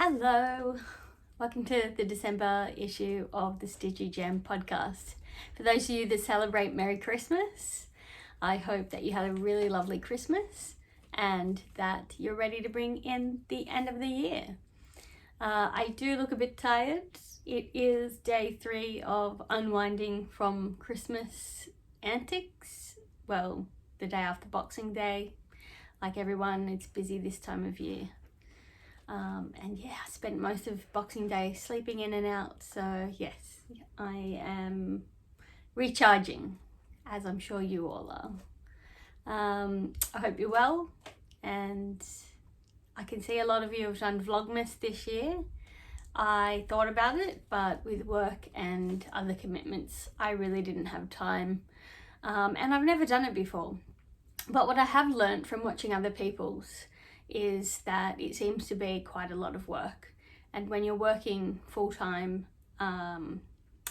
Hello, welcome to the December issue of the StitchyJam Podcast. For those of you that celebrate Merry Christmas, I hope that you had a really lovely Christmas and that you're ready to bring in the end of the year. I do look a bit tired. It is day 3 of unwinding from Christmas antics. Well, the day after Boxing Day. Like everyone, it's busy this time of year. And yeah, I spent most of Boxing Day sleeping in and out, so yes, I am recharging, as I'm sure you all are. I hope you're well, and I can see a lot of you have done Vlogmas this year. I thought about it, but with work and other commitments, I really didn't have time, and I've never done it before. But what I have learnt from watching other people's is that it seems to be quite a lot of work, and when you're working full-time,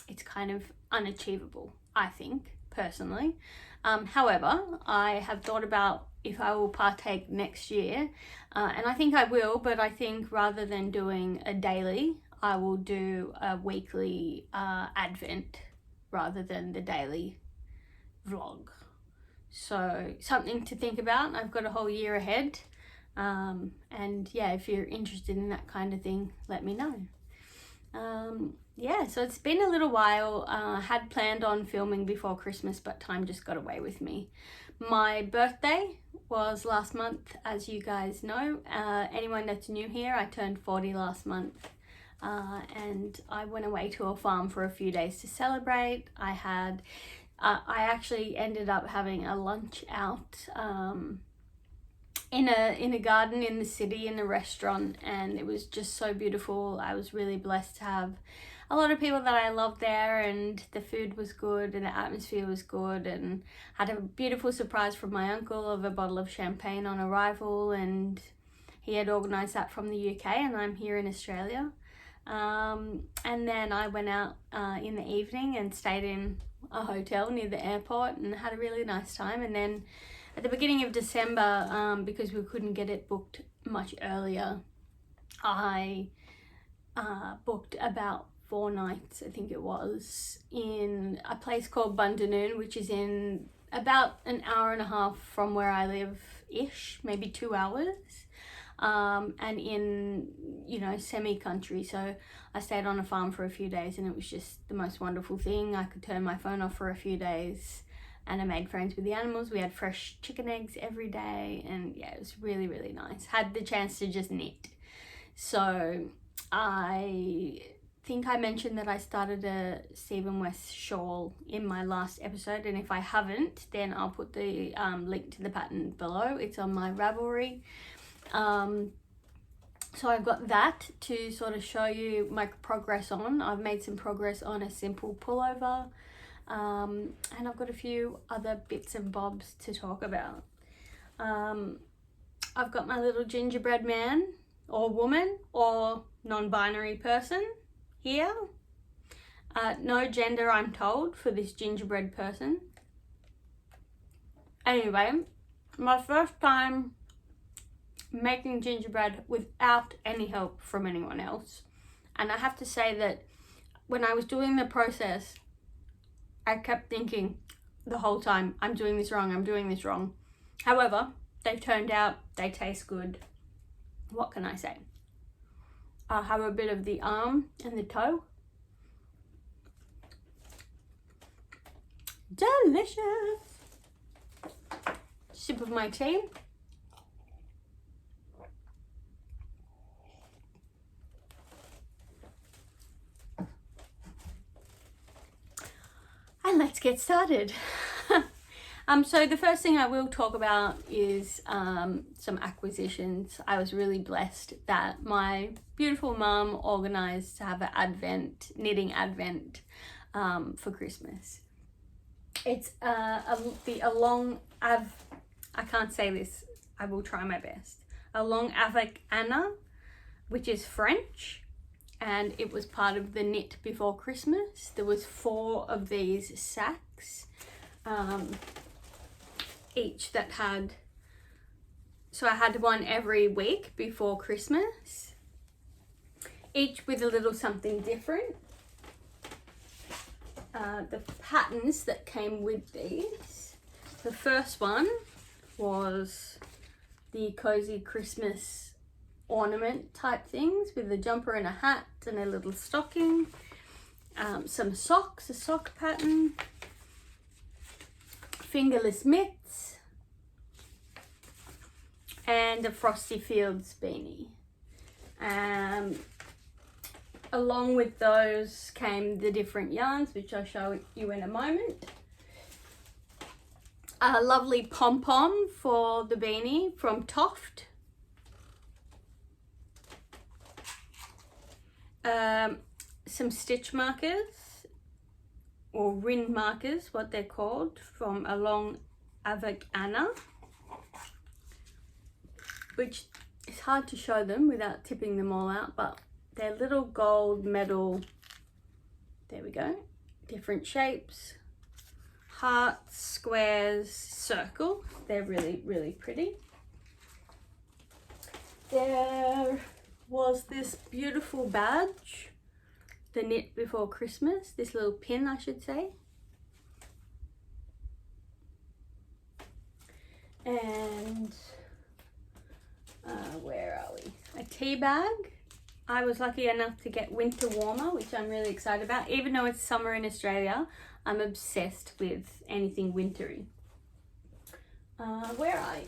it's kind of unachievable, I think, personally. However, I have thought about if I will partake next year, and I think I will, but I think rather than doing a daily, I will do a weekly advent rather than the daily vlog. So something to think about. I've got a whole year ahead. And yeah, if you're interested in that kind of thing, let me know. Yeah, so it's been a little while. Had planned on filming before Christmas, but time just got away with me. My birthday was last month, as you guys know. Anyone that's new here, I turned 40 last month. And I went away to a farm for a few days to celebrate. I actually ended up having a lunch out, in a garden in the city, in a restaurant, and it was just so beautiful. I was really blessed to have a lot of people that I love there, and the food was good and the atmosphere was good, and had a beautiful surprise from my uncle of a bottle of champagne on arrival, and he had organised that from the UK, and I'm here in Australia. And then I went out in the evening and stayed in a hotel near the airport and had a really nice time. And then at the beginning of December, because we couldn't get it booked much earlier, I booked about 4 nights, I think it was, in a place called Boneyard, which is in about an hour and a half from where I live-ish, maybe 2 hours, and in, semi-country. So I stayed on a farm for a few days, and it was just the most wonderful thing. I could turn my phone off for a few days, and I made friends with the animals. We had fresh chicken eggs every day, and yeah, it was really, really nice. Had the chance to just knit. So I think I mentioned that I started a Stephen West shawl in my last episode, and if I haven't, then I'll put the link to the pattern below. It's on my Ravelry. So I've got that to sort of show you my progress on. I've made some progress on a simple pullover. And I've got a few other bits and bobs to talk about. I've got my little gingerbread man or woman or non-binary person here. No gender, I'm told, for this gingerbread person. Anyway, my first time making gingerbread without any help from anyone else. And I have to say that when I was doing the process, I kept thinking the whole time, I'm doing this wrong. However, they've turned out, they taste good. What can I say? I'll have a bit of the arm and the toe. Delicious! Sip of my tea. And let's get started. So the first thing I will talk about is some acquisitions. I was really blessed that my beautiful mum organised to have an knitting advent for Christmas. It's I can't say this, I will try my best. Avec, which is French. And it was part of the knit before Christmas. There was 4 of these sacks, each that had, so I had one every week before Christmas. each with a little something different. The patterns that came with these. The first one was the cozy Christmas ornament type things with a jumper and a hat and a little stocking. Some socks, a sock pattern. Fingerless mitts. And a Frosty Fields beanie. Along with those came the different yarns, which I'll show you in a moment. A lovely pom-pom for the beanie from Toft. Some stitch markers, or rind markers, what they're called, from along Avec, which is hard to show them without tipping them all out, but they're little gold metal, there we go, different shapes, hearts, squares, circles. They're really, really pretty. There was this beautiful badge, the Knit Before Christmas, this little pin I should say. And where are we? A tea bag. I was lucky enough to get winter warmer, which I'm really excited about. Even though it's summer in Australia, I'm obsessed with anything wintry. Where are you?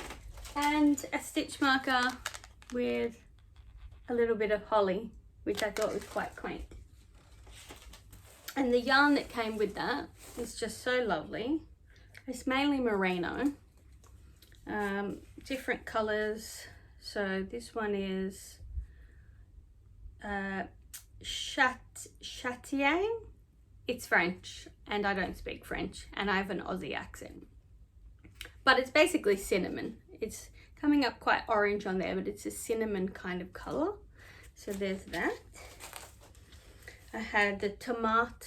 And a stitch marker with a little bit of holly, which I thought was quite quaint. And the yarn that came with that is just so lovely. It's mainly merino, different colors. So this one is Châtillon. It's French and I don't speak French and I have an Aussie accent. But it's basically cinnamon. It's coming up quite orange on there, but it's a cinnamon kind of colour. So there's that. I had the tomato,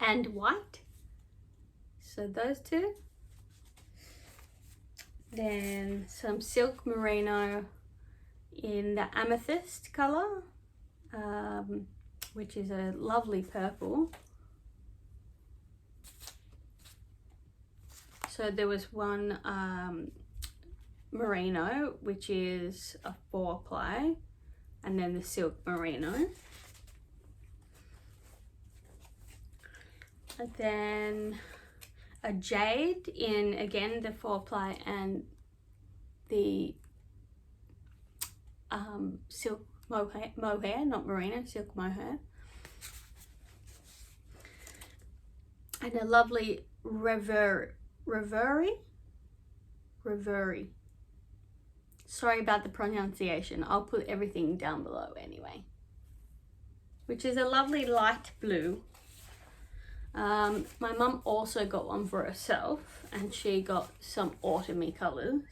and white. So those two. Then some silk merino in the amethyst colour, which is a lovely purple. So there was one merino, which is a 4-ply, and then the silk merino. And then a jade in, again, the 4-ply and the silk mohair, not merino, silk mohair. And a lovely reverie. Sorry about the pronunciation. I'll put everything down below anyway. Which is a lovely light blue. My mum also got one for herself, and she got some autumny colours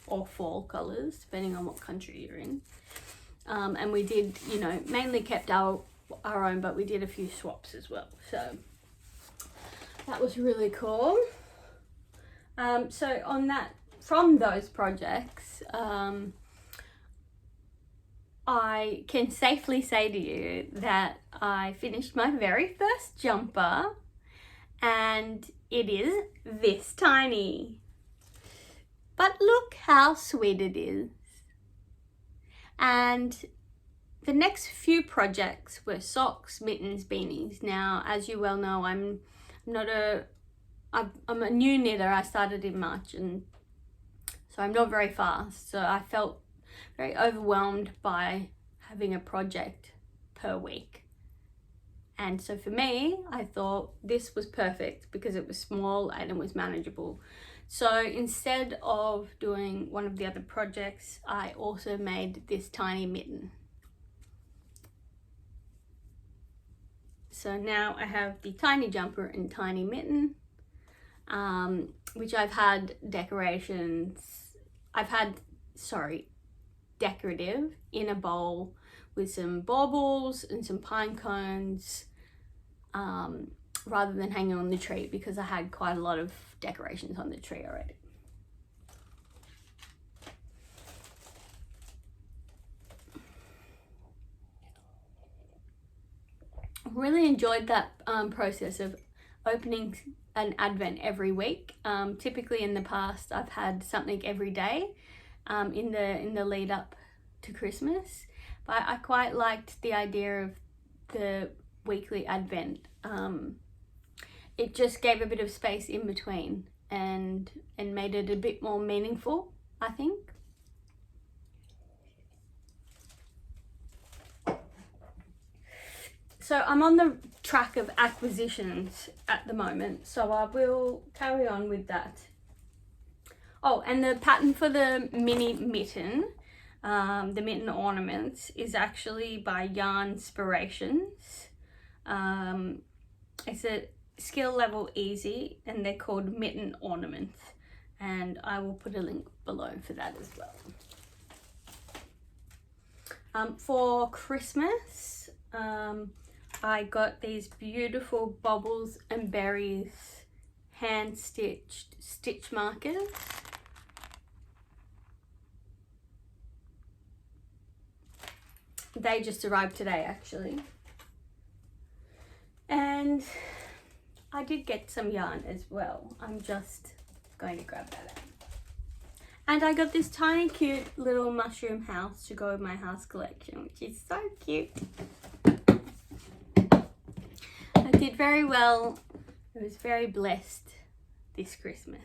or fall colours, depending on what country you're in. And we did, you know, mainly kept our own, but we did a few swaps as well. So that was really cool. So on that, from those projects, I can safely say to you that I finished my very first jumper, and it is this tiny. But look how sweet it is. And the next few projects were socks, mittens, beanies. Now, as you well know, I'm a new knitter. I started in March, and so I'm not very fast. So I felt very overwhelmed by having a project per week. And so for me, I thought this was perfect because it was small and it was manageable. So instead of doing one of the other projects, I also made this tiny mitten. So now I have the tiny jumper and tiny mitten, which I've had decorative in a bowl with some baubles and some pine cones, rather than hanging on the tree, because I had quite a lot of decorations on the tree already. really enjoyed that process of opening an advent every week. Typically in the past I've had something every day in the lead up to Christmas, but I quite liked the idea of the weekly advent. It just gave a bit of space in between and made it a bit more meaningful, I think. So I'm on the track of acquisitions at the moment, so I will carry on with that. Oh, and the pattern for the mini mitten, the mitten ornaments, is actually by Yarn Inspirations. It's a skill level easy, and they're called mitten ornaments, and I will put a link below for that as well. For Christmas, I got these beautiful Bubbles and Berries hand stitched stitch markers. They just arrived today actually. And I did get some yarn as well. I'm just going to grab that out. And I got this tiny cute little mushroom house to go with my house collection, which is so cute. I did very well. I was very blessed this Christmas.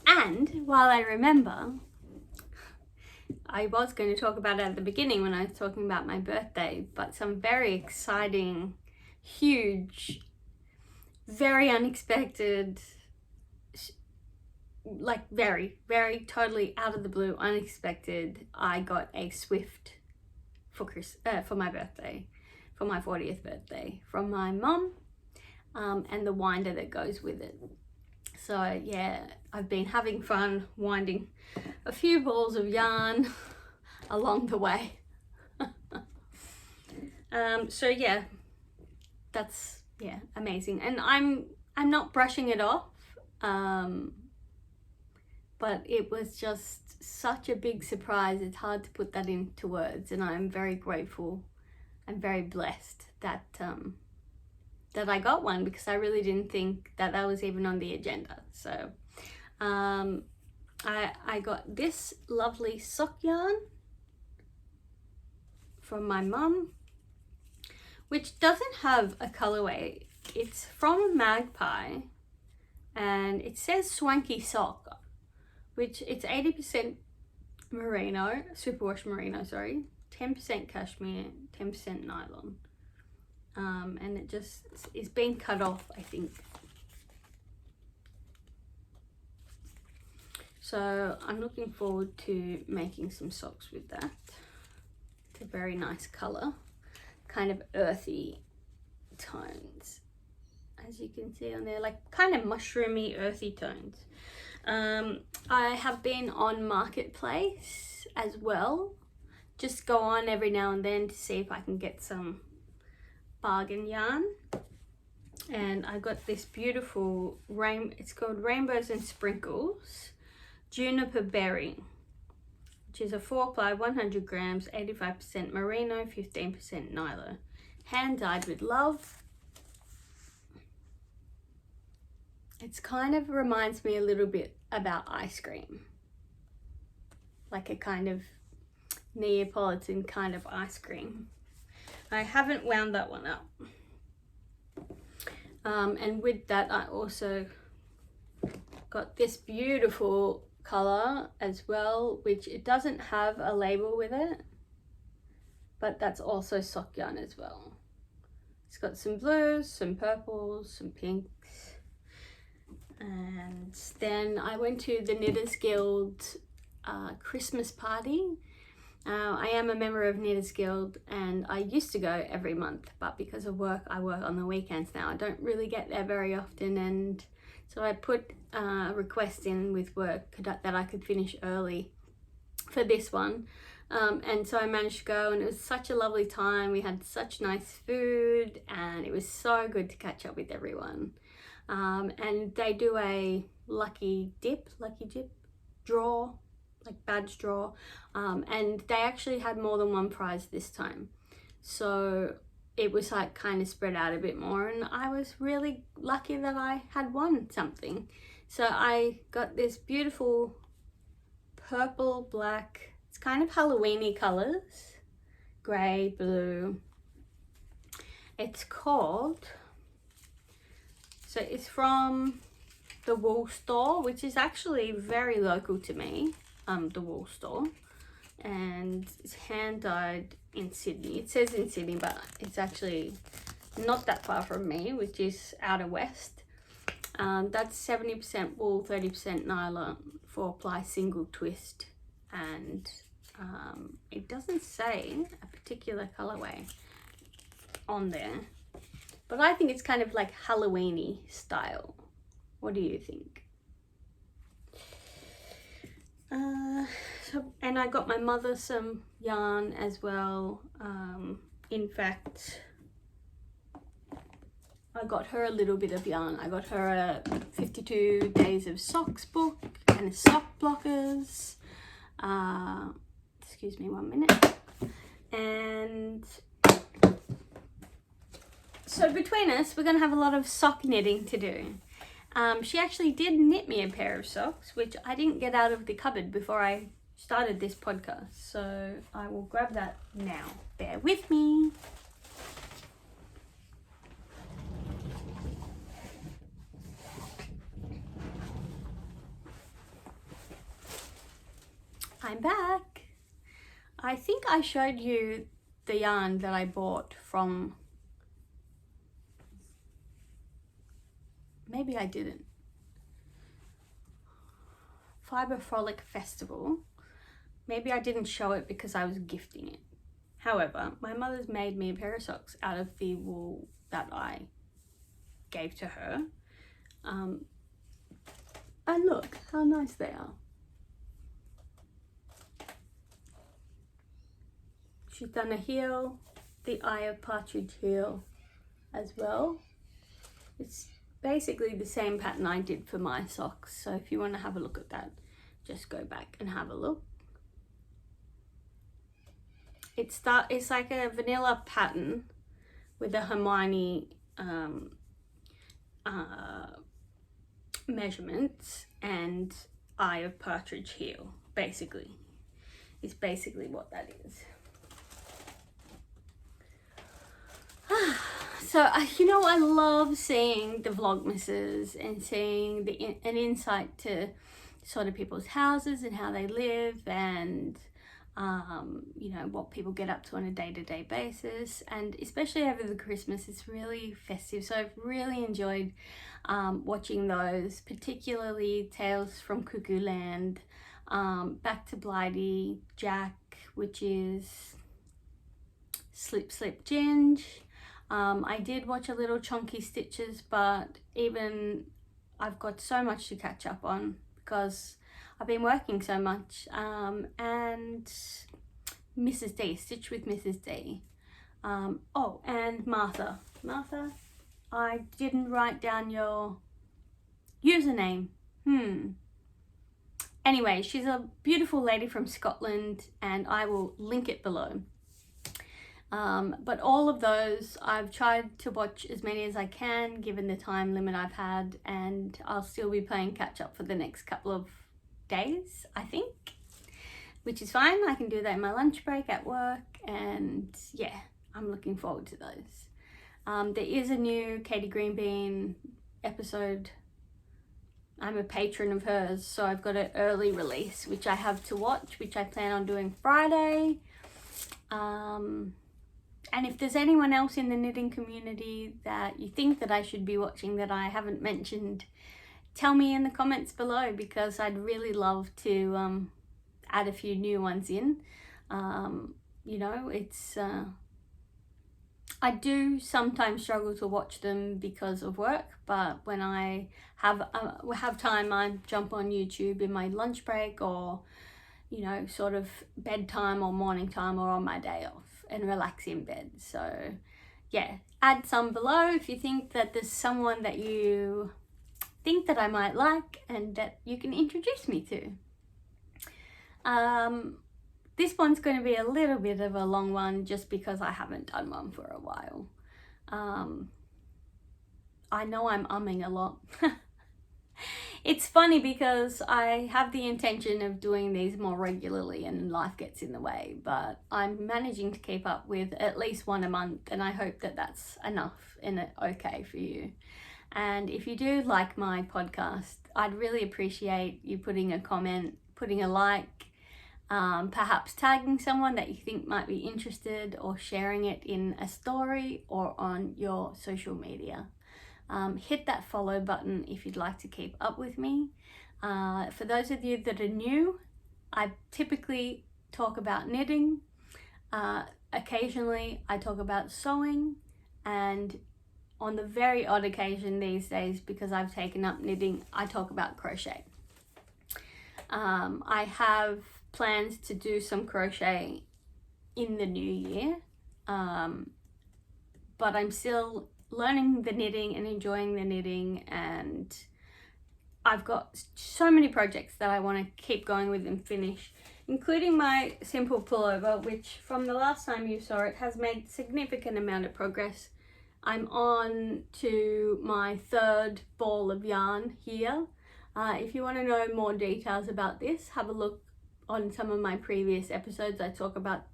And while I remember, I was going to talk about it at the beginning when I was talking about my birthday, but some very exciting, huge, very unexpected, like very, very totally out of the blue, unexpected, I got a Swift for my birthday, for my 40th birthday, from my mum, and the winder that goes with it. So yeah, I've been having fun winding a few balls of yarn along the way. So yeah, that's amazing, and I'm not brushing it off, but it was just such a big surprise. It's hard to put that into words, and I'm very grateful and very blessed that that I got one, because I really didn't think that was even on the agenda. So I got this lovely sock yarn from my mum, which doesn't have a colorway. It's from Magpie, and it says Swanky Sock, which it's 80% merino, superwash merino, sorry, 10% cashmere, 10% nylon. And it just is being cut off, I think. So I'm looking forward to making some socks with that. It's a very nice color, kind of earthy tones, as you can see on there, like kind of mushroomy earthy tones. I have been on Marketplace as well. Just go on every now and then to see if I can get some bargain yarn, and I got this beautiful it's called Rainbows and Sprinkles Juniper Berry, which is a 4-ply 100 grams, 85% merino, 15% nylon, hand dyed with love. It's kind of reminds me a little bit about ice cream, like a kind of Neapolitan kind of ice cream. I haven't wound that one up. And with that, I also got this beautiful color as well, which it doesn't have a label with it, but that's also sock yarn as well. It's got some blues, some purples, some pinks. And then I went to the Knitters Guild Christmas party. I am a member of Knitters Guild, and I used to go every month, but because of work, I work on the weekends now. I don't really get there very often, and so I put a request in with work that I could finish early for this one. And so I managed to go, and it was such a lovely time. We had such nice food, and it was so good to catch up with everyone. And they do a lucky dip draw, like badge draw, and they actually had more than one prize this time. So it was like kind of spread out a bit more, and I was really lucky that I had won something. So I got this beautiful purple, black, it's kind of Halloween-y colours, grey, blue. It's called, so it's from the Wool Store, which is actually very local to me, the Wool Store, and it's hand dyed in Sydney. It says in Sydney, but it's actually not that far from me, which is outer west. That's 70% wool, 30% nylon, 4-ply single twist, and it doesn't say a particular colorway on there, but I think it's kind of like Halloween-y style. What do you think? And I got my mother some yarn as well. In fact, I got her a little bit of yarn. I got her a 52 Days of Socks book and sock blockers. Excuse me 1 minute. And so between us, we're going to have a lot of sock knitting to do. She actually did knit me a pair of socks, which I didn't get out of the cupboard before I started this podcast. So I will grab that now. Bear with me. I'm back. I think I showed you the yarn that I bought from, maybe I didn't, Fibre Frolic Festival. Maybe I didn't show it because I was gifting it. However, my mother's made me a pair of socks out of the wool that I gave to her. And look how nice they are. She's done a heel, the Eye of Partridge heel as well. It's basically the same pattern I did for my socks. So if you want to have a look at that, just go back and have a look. It's like a vanilla pattern with a Hermione measurements and Eye of Partridge heel, basically. It's basically what that is. So, you know, I love seeing the Vlogmases and seeing an insight to sort of people's houses and how they live, and you know, what people get up to on a day-to-day basis. And especially over the Christmas, it's really festive. So I've really enjoyed watching those, particularly Tales from Cuckoo Land, Back to Blighty, Jack, which is Slip Slip Ginge. I did watch a little Chunky Stitches, but even I've got so much to catch up on because I've been working so much. And Mrs. D, Stitch with Mrs. D. Oh, and Martha. Martha, I didn't write down your username. Anyway, she's a beautiful lady from Scotland, and I will link it below. But all of those, I've tried to watch as many as I can given the time limit I've had, and I'll still be playing catch up for the next couple of days, I think, which is fine. I can do that in my lunch break at work, and yeah, I'm looking forward to those. There is a new Katie Greenbean episode. I'm a patron of hers, so I've got an early release which I have to watch, which I plan on doing Friday. And if there's anyone else in the knitting community that you think that I should be watching that I haven't mentioned, tell me in the comments below, because I'd really love to add a few new ones in. You know, it's I do sometimes struggle to watch them because of work, but when I have time, I jump on YouTube in my lunch break, or you know, sort of bedtime or morning time, or on my day off, and relax in bed. So yeah, add some below if you think that there's someone that you think that I might like and that you can introduce me to. this one's going to be a little bit of a long one just because I haven't done one for a while. I know I'm umming a lot. It's funny because I have the intention of doing these more regularly and life gets in the way, but I'm managing to keep up with at least one a month, and I hope that that's enough and okay for you. And if you do like my podcast, I'd really appreciate you putting a comment, putting a like, perhaps tagging someone that you think might be interested, or sharing it in a story or on your social media. Hit that follow button if you'd like to keep up with me. For those of you that are new, I typically talk about knitting. Occasionally I talk about sewing, and on the very odd occasion these days, because I've taken up knitting, I talk about crochet. I have plans to do some crochet in the new year, but I'm still learning the knitting and enjoying the knitting, and I've got so many projects that I want to keep going with and finish, including my simple pullover, which from the last time you saw it has made significant amount of progress. I'm on to my third ball of yarn here. If you want to know more details about this, have a look on some of my previous episodes. I talk about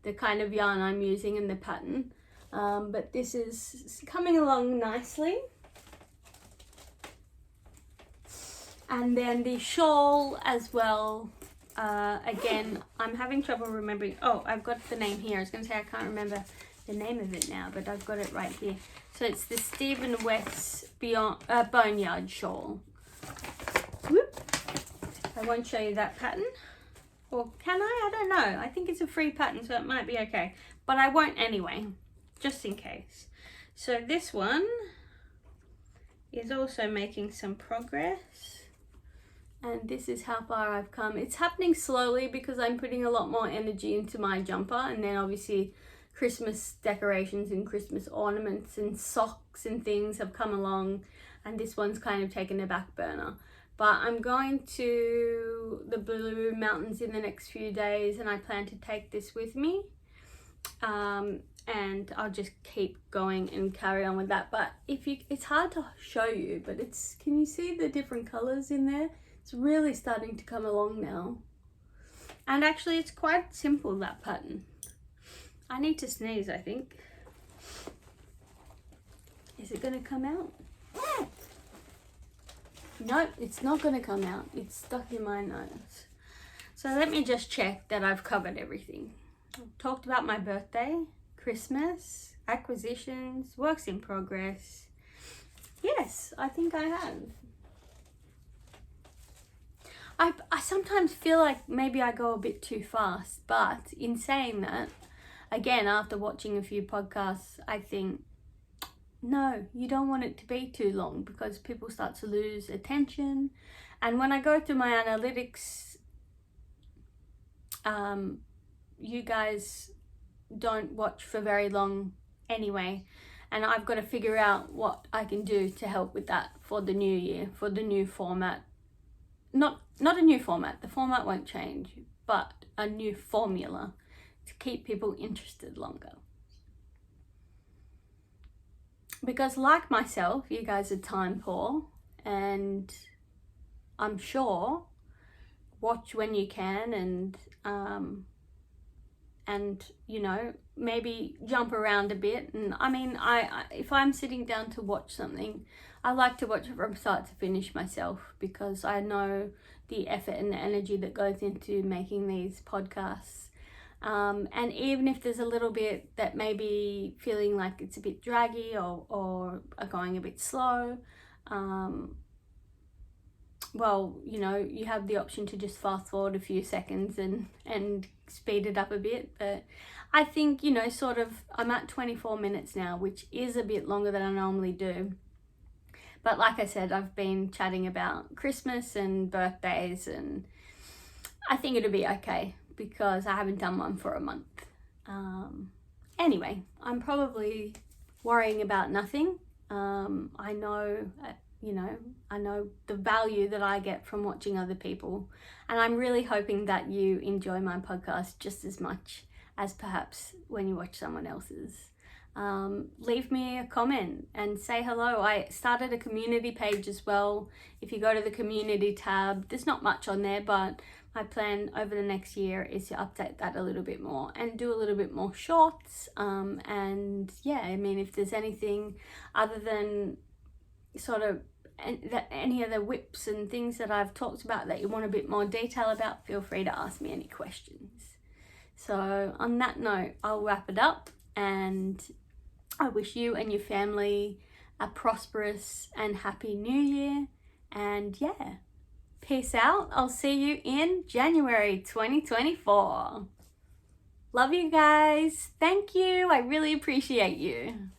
the kind of yarn I'm using and the pattern. But this is coming along nicely. And then the shawl as well. Again, I'm having trouble remembering. Oh, I've got the name here. I was going to say I can't remember the name of it now, but I've got it right here. So it's the Stephen West's Boneyard shawl. Whoop. I won't show you that pattern. Or can I? I don't know. I think it's a free pattern, so it might be okay. But I won't anyway, just in case. So this one is also making some progress. And this is how far I've come. It's happening slowly because I'm putting a lot more energy into my jumper, and then obviously Christmas decorations and Christmas ornaments and socks and things have come along, and this one's kind of taken a back burner. But I'm going to the Blue Mountains in the next few days, and I plan to take this with me. And I'll just keep going and carry on with that. But it's hard to show you, but can you see the different colors in there? It's really starting to come along now. And actually it's quite simple, that pattern. I need to sneeze, I think. Is it gonna come out? Nope, it's not gonna come out. It's stuck in my nose. So let me just check that I've covered everything. I've talked about my birthday, Christmas, acquisitions, works in progress. Yes, I think I have. I sometimes feel like maybe I go a bit too fast, but in saying that, again, after watching a few podcasts, I think, no, you don't want it to be too long because people start to lose attention. And when I go through my analytics, you guys don't watch for very long anyway, and I've got to figure out what I can do to help with that for the new year, for the new format. Not a new format, the format won't change, but a new formula to keep people interested longer. Because like myself, you guys are time poor, and I'm sure watch when you can, and you know, maybe jump around a bit. And I mean, if I'm sitting down to watch something, I like to watch it from start to finish myself, because I know the effort and the energy that goes into making these podcasts. And even if there's a little bit that may be feeling like it's a bit draggy or going a bit slow, well, you know, you have the option to just fast forward a few seconds and speed it up a bit. But I think, you know, sort of, I'm at 24 minutes now, which is a bit longer than I normally do. But like I said, I've been chatting about Christmas and birthdays, and I think it'll be okay because I haven't done one for a month. Anyway, I'm probably worrying about nothing. I know you know, I know the value that I get from watching other people. And I'm really hoping that you enjoy my podcast just as much as perhaps when you watch someone else's. Leave me a comment and say hello. I started a community page as well. If you go to the community tab, there's not much on there, but my plan over the next year is to update that a little bit more and do a little bit more shorts. And yeah, I mean, if there's anything other than sort of any of the whips and things that I've talked about that you want a bit more detail about, feel free to ask me any questions. So on that note, I'll wrap it up, and I wish you and your family a prosperous and happy new year. And yeah, peace out. I'll see you in January 2024. Love you guys. Thank you. I really appreciate you.